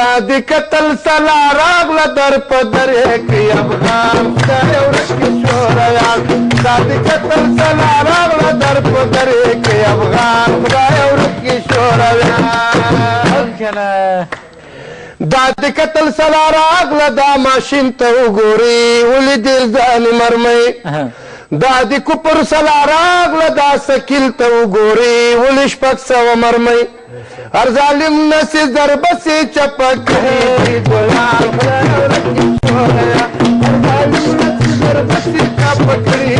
دادی قتل سلا راغله در په درې کې افغان خدای ورکړي شورویان دادی قتل سلا راغله در په درې کې افغان خدای ورکړي شورویان دادی قتل سلا راغله دا ماشین ته وګوري ولیدل ځانې مرمۍ دادی کفر سلا راغله دا سکیل ته وګوري ولې شپږ سوه مرمۍ هر ظالم نسې ضربسې چپه کړي ګلان خدای ورکړي شورویان هر ظالم نسې ضربسې چپه کړي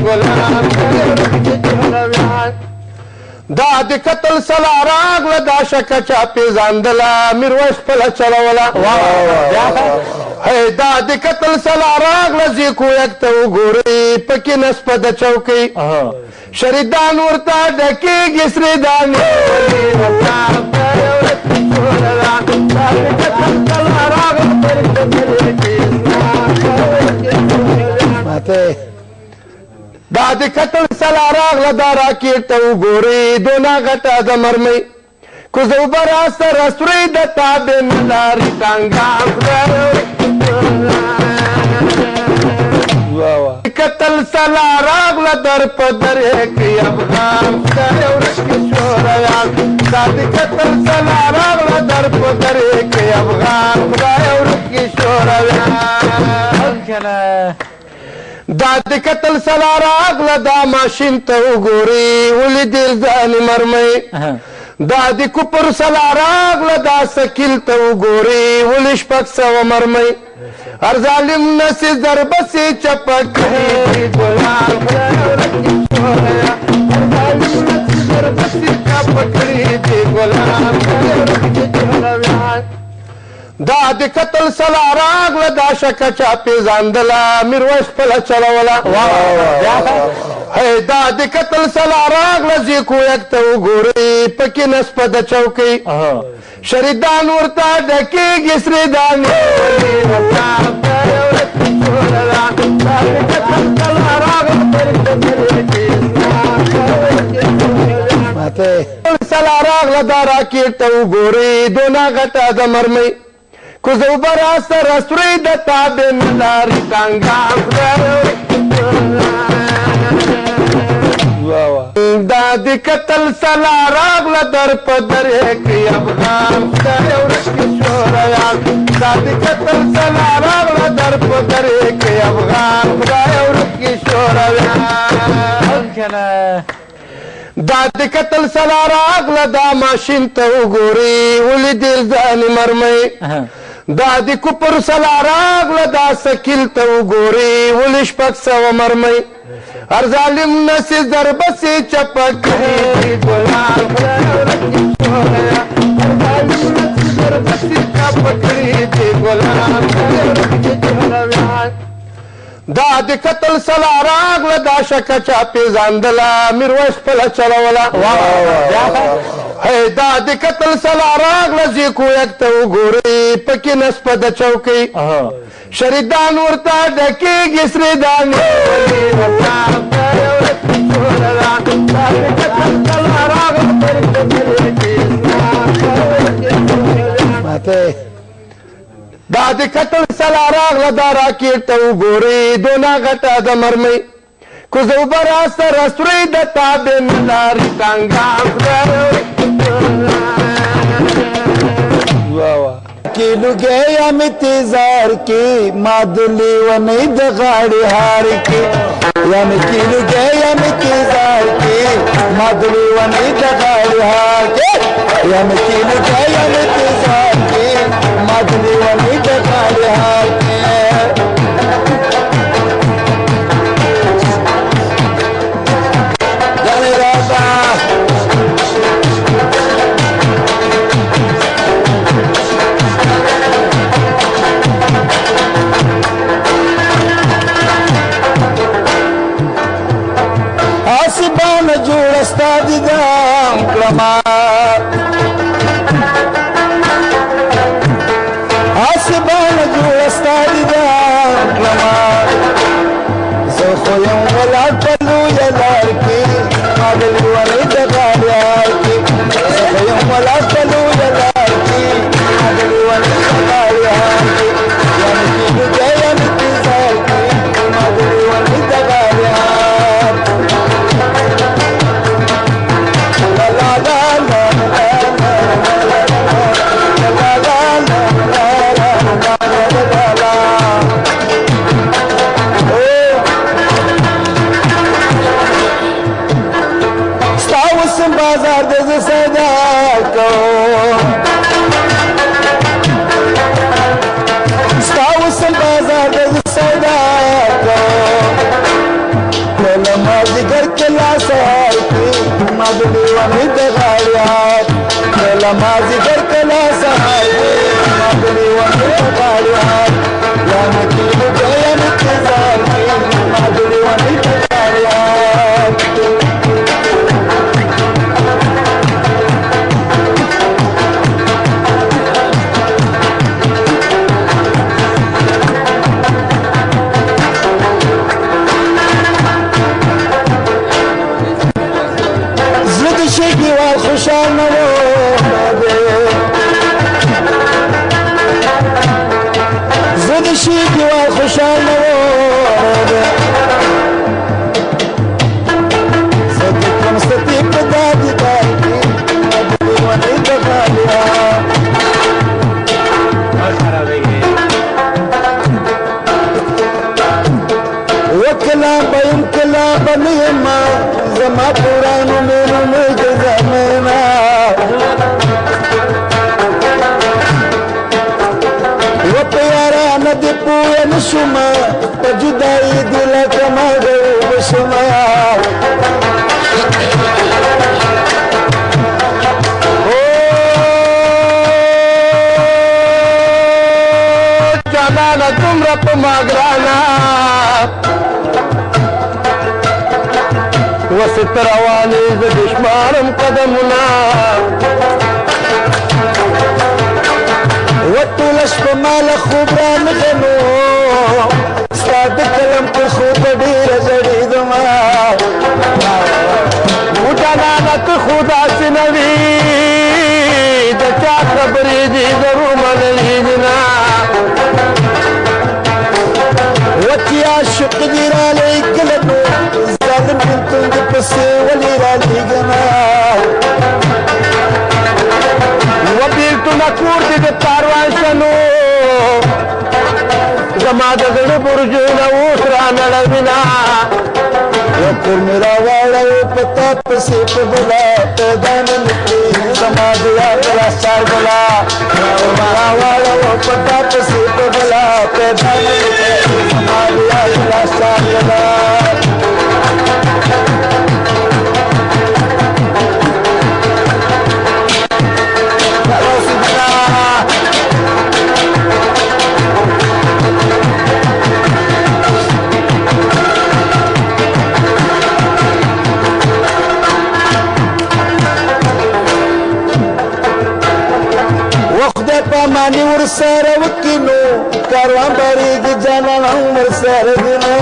ګلان خدای ورکړي شورویان دادی قتل سلا راغله دا شکه چا پېژندله میرویس خپله چلوله دادی قتل سلا راغله زی کویک ته وګورئ پکې نسپه د چوکۍ شریدان ورته ډکېږي سرې دانې دادی قتل سلا راغله دا راکېټ ته وګورئ دونه غټه د مرمۍ کوزه اوبه راسره سورۍ د تابې نه لاري ټانګان قتل سلا راغله در په درې کې افغان خدای ورکړي شورویان دادی قتل سلا راغله در په درې کې افغان خدای ورکړي شورویان دادی قتل سلا راغله دا ماشین ته وګوري ولیدل ځانې مرمۍ دادی کفر سلا راغله دا سکیل ته وګوري ولې شپږ سوه مرمۍ هر ظالم نسې ضربسې چپه کړي ګلان خدای ورکړي شورویان هر ظالم نسې ضربسې چپه کړي ګلان خدای ورکړي شورویان دادی قتل سلا راغله دا شکه چا پېژندله میرویس خپله چلوله دادی قتل سلا راغله زی کویک ته وګورئ پکې نسپه د چوکۍ شریدان ورته ډکېږي سرې دانې سلا راغله دا راکېټ ته وګورئ دونه غټه د مرمۍ کوزه اوبه راسره سورۍ د تابې نه لاري ټانګان دادی قتل سلا راغله در په درې کې افغان خدای ورکړي شورویان دادی قتل سلا راغله در په درې کې افغان خدای ورکړي شورویان دادی قتل سلا راغله دا ماشین ته وګوري ولیدل ځانې مرمۍ دادی کفر سلا راغله دا سکیل ته وګوري ولې شپږ سوه مرمۍ هر ظالم نسې ضربسې چپه کړي ګلان خدای ورکړي شورویان هر ظالم نسې ضربسې چپه کړي ګلان خدای ورکړي شورویان دادی قتل سلا راغله دا شکه چا پېژندله میرویس خپله چلوله دادی قتل سلا راغله زی کویک ته وګورئ پکې نسپه د چوکۍ شریدان ورته ډکېږي سرې دانې دادی قتل سلا راغله دا راکېټ ته وګورئ دونه غټه د مرمۍ کوزه اوبه راسره سورۍ د تابې نه لاري ټانګان کی لګیا مې تیزار کې مادلی ونې د غاړې هار کې یعنې کی لګیا مې تیزار کې مادلی ونې د غاړې هار کې یعنې کی لګیا مې تیزار کې مادلی ونې د غاړې هار کې آسمان مازدیګر کله سهار دی ما دلې ونې په غاړې هار یا نکیل دی یا انتظار دی ما دلې ونې په غاړې هار خوشحال نو زد شي دیوال خوشحال نو زد کوم ستې په دادی باندې ونې د غالیا وکلا بیم کلا بنیما زما پورانو مینو مې زمینا و پیارا ندی پوه نشما په جدائی دل کما غو بشما جانانا تمرا په ماګرانا وسط رواني ز دشمارم قدمنا وطولش په مال خوب را نغنو استاد کلم په خوب ډیر زړیدما وجانا ته خدا سنوي د چا خبرې دي ضرور منلې دنا وتی عاشق دی را لګلنو ظالم بنت پسې ولې را لګنا وبیلتنا کور دې د کاروان شنو زما د زړه برجونه اوس را نړوینا وکر میرا واړه پتا پسې په بلا پیدا نه نکړي زما د یاد راستار بلا میرا واړه پتا پسې په بلا پیدا نه نکړي زما د یاد راستار بلا مانی ورسره وکینو کاروان باریږي جانان هم ورسره دینو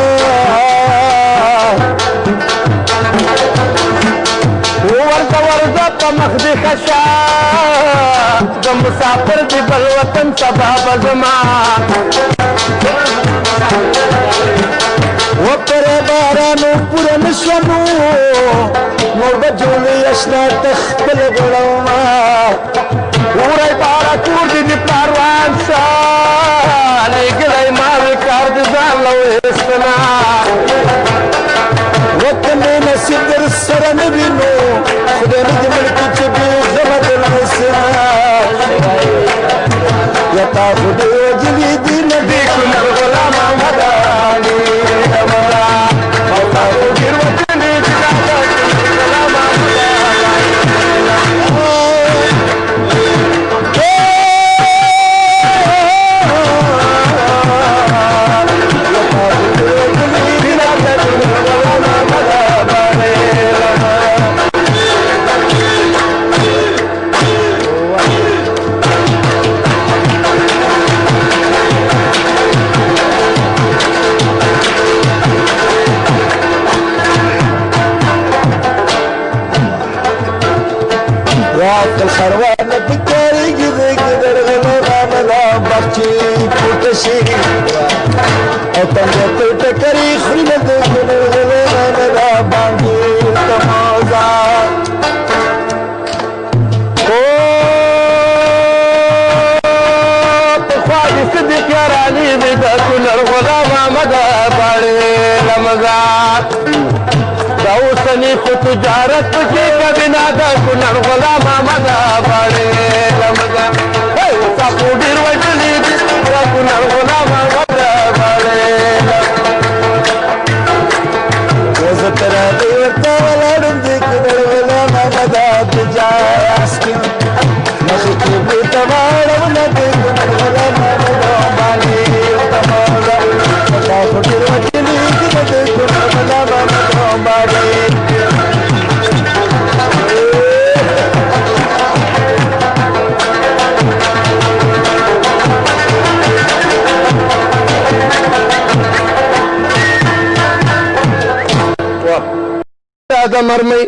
ورته ورځه په مخ دې خشا د مسافر دې بل وطن سبا به زما وپرې بارانو پوره نه شومو نور به جوړې اشنا تخپل غړوما وری بارا کور دې د پروان شاه لګلای مال کار دې ځان لو استنا وطن نصیب در سره نه وینو خدای دې ملک چې به زما د لسنا یا تا خدای وجلی دې نه دې کوم غلام مدانی امرا او تا خدای وجلی دې غلام الخروان بكاري قدر قدر غلونا ملا بخشي كوتشي او تنجتو تكري خلنا قدر غلونا ملا بانجي تموزا تخوالي صدق يا راني بدا كل الغلامة مدى باري لمزار اوسنی خو تجارت کې کبنا دا ګنر غلام مدا باندې لمزا هي تاسو ډیر وځلې دا ګنر غلام مدا باندې زه تر دې ورته ولړم دې ګنر غلام مدا تجارت کې مخکې دواړه د ګلغلا باندې تمالا تاسو ډیر وچلی د ګلغلا باندې د مرمۍ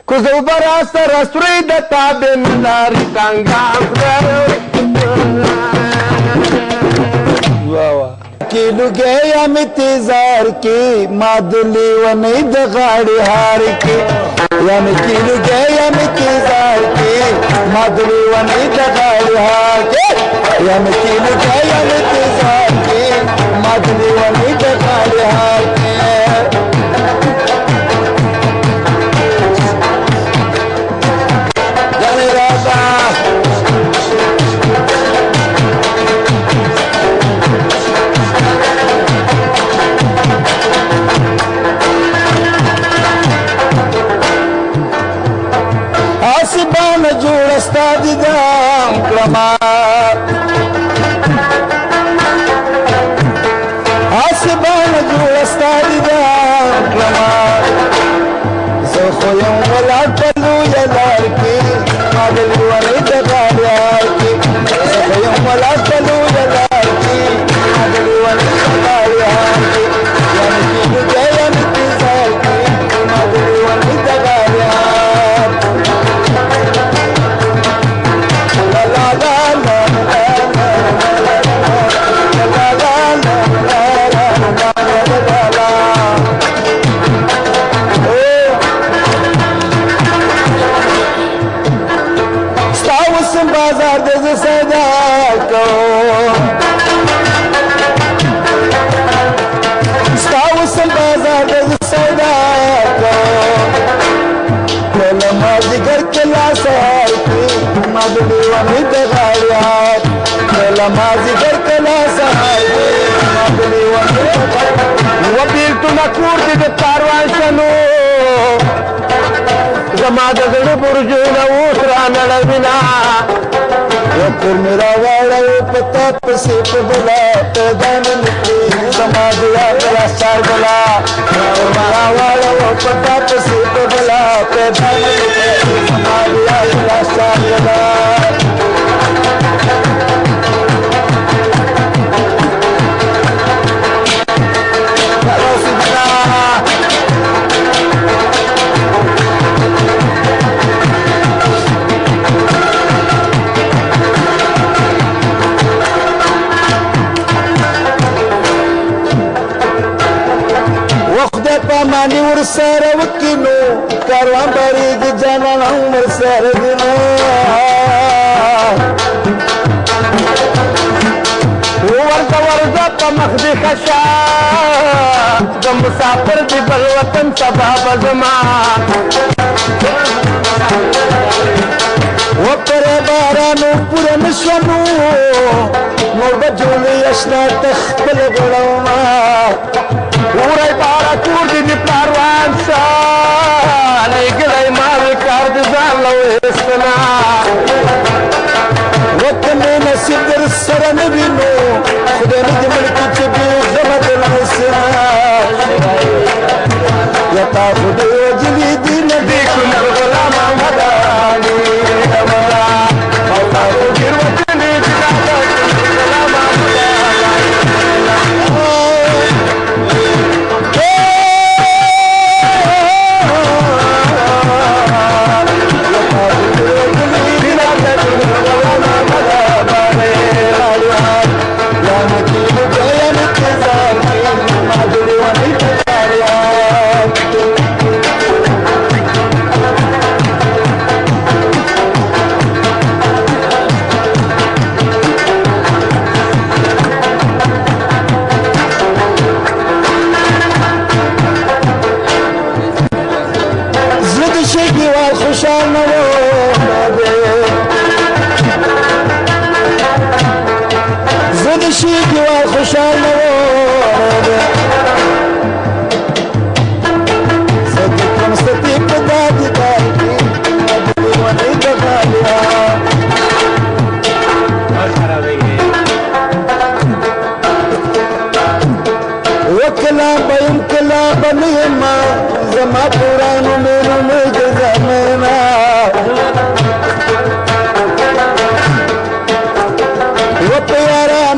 کوزو براسته رستوری د تابې ملاري ټانګام کیلو گیا متزار کی مادلی ونی د غاړي هار کی یم کیلو گیا متزار کی مادلی ونی د غاړي هار کی یم کیلو گیا متزار کی مادلی ونی د غاړي هار کی آسبان جوړ استاد دام کلمه آسبان جوړ استاد دام کلمه زه خو یم ولاړ په لویه لار کې ما د لوړې د غاړې کې زه خو یم ولاړ په لویه لار کې ما د لوړې د غاړې کې یعنې کیلو دی یم انتظار کې ما د لوړې د غاړې بازار د صدا کو ستاوس بازار د صدا کو کله ما ذکر کلا سار کی ما د دیوانی د غاړه کله ما ذکر کلا سار کی ما د دیوانی و بیلتو نکور دی د کاروان شنو زما د زړه برجونه اوس را نړوینا یکر میرا واړه پتا پسې په بلا پیدا نه نکړي زما د یاد راسار بلا میرا واړه پتا پسې په بلا پیدا نه نکړي زما د یاد راسار بلا پامانی ورسره وکینو کاروان باریږ جانان هم ورسره دینو ورته ورځه په مخ دې خشا د مسافر دې بل وطن سبا به زما وپره بارانو پوره نشونو نور به جوړې اشنا تخپل غړوما وری بارا کور دې د پلار شه لېږلی ما وې کار د ځان له ویستنا وته مې نصیب در سره نه وي نو خدای نه دې مړ کړي چې بېغمه د لمسنا یا تا خو دې وجلي دي نه دې کونړ غلام محمداني امرا او تا خو ډېر وجلي دي نه دې غلام محمداني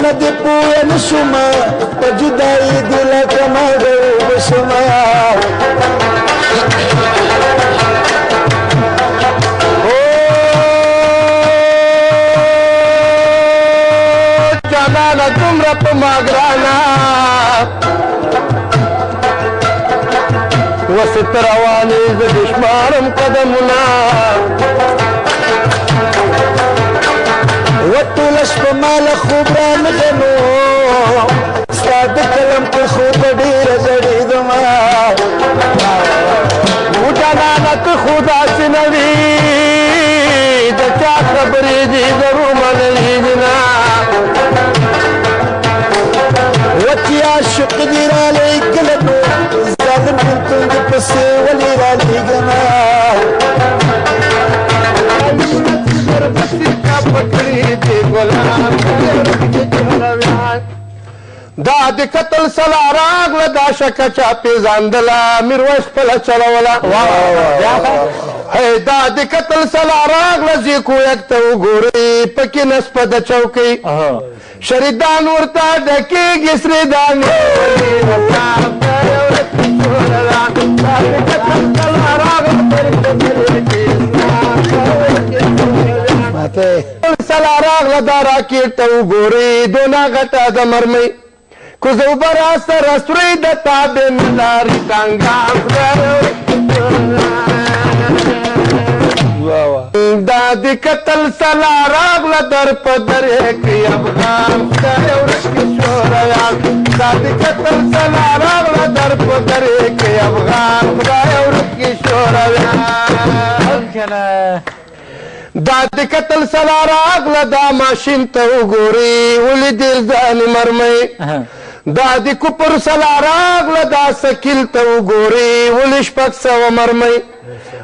نه دې پوه نه شومه په جدایي دې لکه مړی وشومه جانانه دومره په ما ګرانه وسې ته روانې زه دې شمارم قدمونه وټوله شپه ماله خوب رانغی نو ستا د قلم په خوبه ډېره زړېدمه و جانانه ته خو داسې نه وي د چا خبرې دي ضرور منلې دي نه وچی عاشق دې رالی کله نو ظالم بېلتون دې پسې ولې رالیږمه دا د قتل سلا راغله دا شکه چا پېژندله میرویس خپله چلوله دا د قتل سلا راغله زی کویک ته وګورئ پکې نسپه د چوکۍ شریدان ورته ډکېږي سرې دانې سلا راغله دا راکېټ ته وګورئ دونه غټه د مرمۍ کوزه اوبه راسره سورۍ د تابې نه لارې ټانګان دا د قتل سلا راغله در په درې کې افغان خدای ورځ کې شورویان دا د قتل سلا راغله در په درې کې افغان خدای ورځ کې شورویان دا د قتل سلا راغله دا ماشین ته وګورئ ولیدې ځانې مرمۍ دا د کفر سلا راغله دا سکیل ته وګورئ ولې شپږ سوه مرمۍ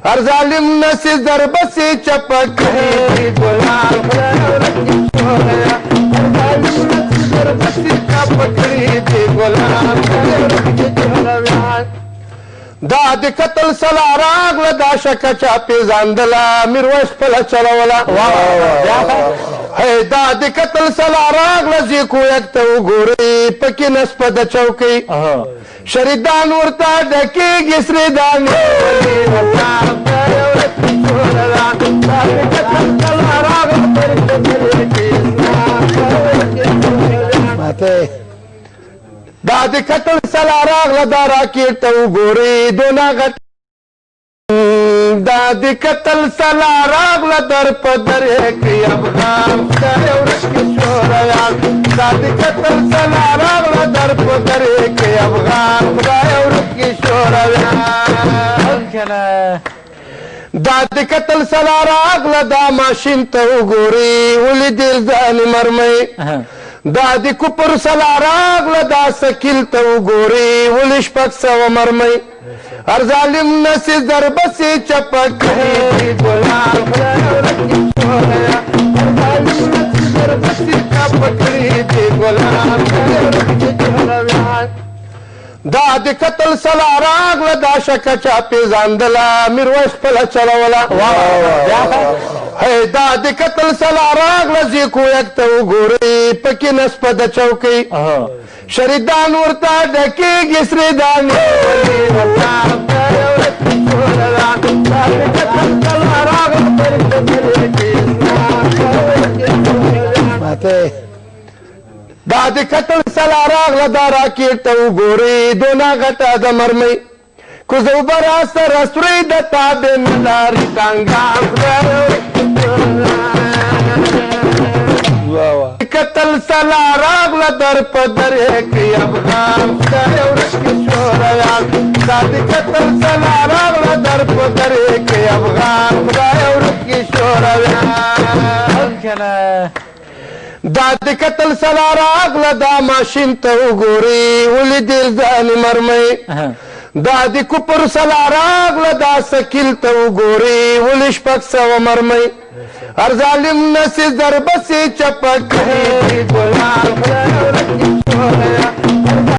هر ظالم نسې ضربسې چپه کړي ګلان خدای ورځ کې شورویان هر ظالم نسې ضربسې چپه کړي ګلان خدای ورځ کې شورویان دا د قتل سلا راغله دا شکه چا پېژندله میرویس خپله چلوله دا د قتل سلا راغله زی کویک ته وګورئ پکې نسپه د چوکۍ شریدان ورته ډکېږي سرې دانې دا د قتل سلا راغله دا راکېټ ته وګورئ دونه غټ دا د قتل سلا راغله در په درې کې افغان خدای ورځ کې شورویان دا د قتل سلا راغله در په درې کې افغان خدای ورځ کې شورویان دا د قتل سلا راغله دا ماشین ته وګورئ ولیدې ځانې مرمۍ دا د کفر سلا راغله دا سکیل ته وګورئ ولې شپږ سوه مرمۍ هر ظالم نسې ضربسې چپه کړي ګلان خدای ورځ کې شورویان هر ظالم نسې ضربسې چپه کړي ګلان خدای ورځ کې شورویان دا د قتل سلا راغله دا شکه چا پېژندله میرویس خپله چلوله دا د قتل سلا راغله زی کویک ته وګورئ پکې نسپه د چوکۍ شریدان ورته ډکېږي سرې دانې دا د قتل سلا راغله دا راکېټ ته وګورئ دونه غټه د مرمۍ کوزه اوبه راسره سورۍ د تابې نه لارې ټانګان قتل سلا راغله در په درې کې افغان خدای ورځ کې شورویان دا د قتل سلا راغله در په درې کې افغان خدای ورځ کې شورویان دا د قتل سلا راغله دا ماشین ته وګورئ ولیدې ځانې مرمۍ دا د کفر سلا راغله دا سکیل ته وګورئ ولې شپږ سوه مرمۍ هر ظالم نسې ضربسې چپه کړي ګلان خدای ورځ کې شورویان